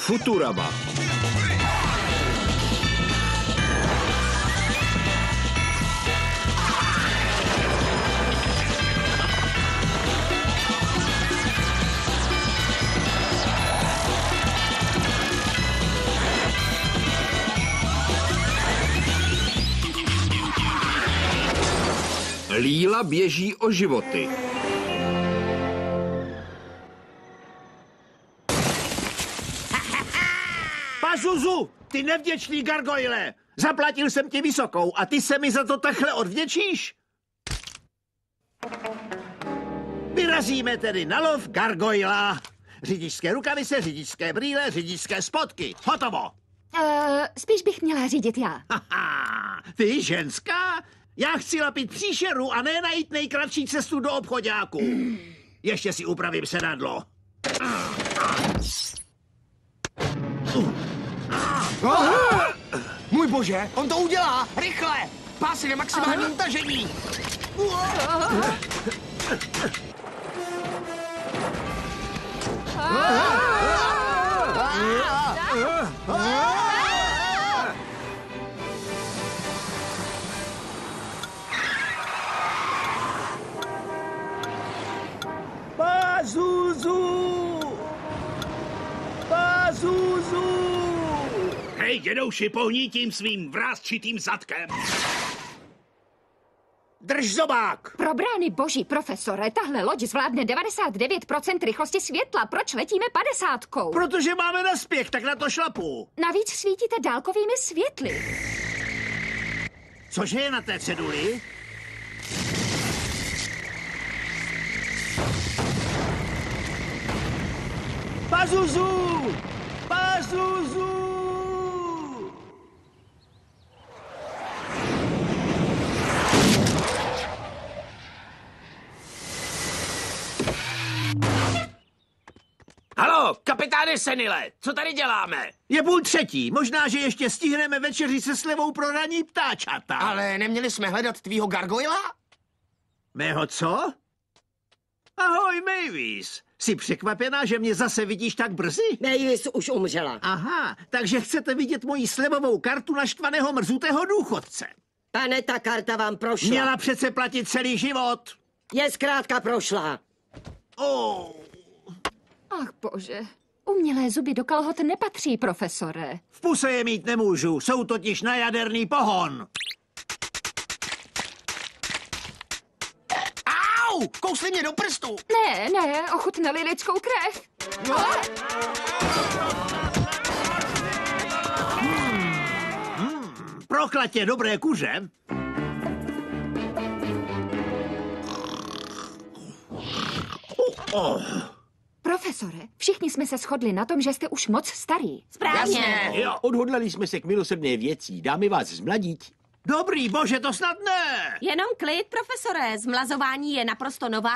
Futurama. Líla běží o životy. Pazuzu, ty nevděčný gargoyle! Zaplatil jsem ti vysokou a ty se mi za to takhle odvděčíš? Vyrazíme tedy na lov gargoyla. Řidičské rukavice, řidičské brýle, řidičské spodky. Hotovo! Spíš bych měla řídit já. Haha, ty ženská? Já chci lapit příšeru a ne najít nejkratší cestu do obchoďáku. Ještě si upravím sedadlo. Můj bože, on to udělá! Rychle! Pásy na maximálním tažení! Pazuzu! Pazuzu! Hej, dědouši, pohní tím svým vrásčitým zadkem. Drž zobák! Pro brány boží, profesore, tahle loď zvládne 99% rychlosti světla. Proč letíme 50? Protože máme naspěch, tak na to šlapu. Navíc svítíte dálkovými světly. Cože je na té ceduli? Pazuzu! Pazuzu! Haló, kapitáne Senile, co tady děláme? Je 2:30. Možná, že ještě stihneme večeři se slevou pro ranní ptáčata. Ale neměli jsme hledat tvýho gargoyla? Mého co? Ahoj, Mavis. Jsi překvapená, že mě zase vidíš tak brzy? Mavis už umřela. Aha, takže chcete vidět moji slevovou kartu naštvaného mrzutého důchodce. Pane, ta karta vám prošla. Měla přece platit celý život. Je zkrátka prošla. Oh. Ach bože, umělé zuby do kalhot nepatří, profesore. V puse je mít nemůžu, jsou totiž na jaderný pohon. Au! Kousli mě do prstu! Ne, ochutnali lidskou krev. Proklatě dobré kuře. Profesore, všichni jsme se shodli na tom, že jste už moc starý. Jasně! Jo. Odhodlali jsme se k milosrdné věcí. Dáme vás zmladit. Dobrý bože, to snad ne. Jenom klid, profesore. Zmlazování je naprosto nová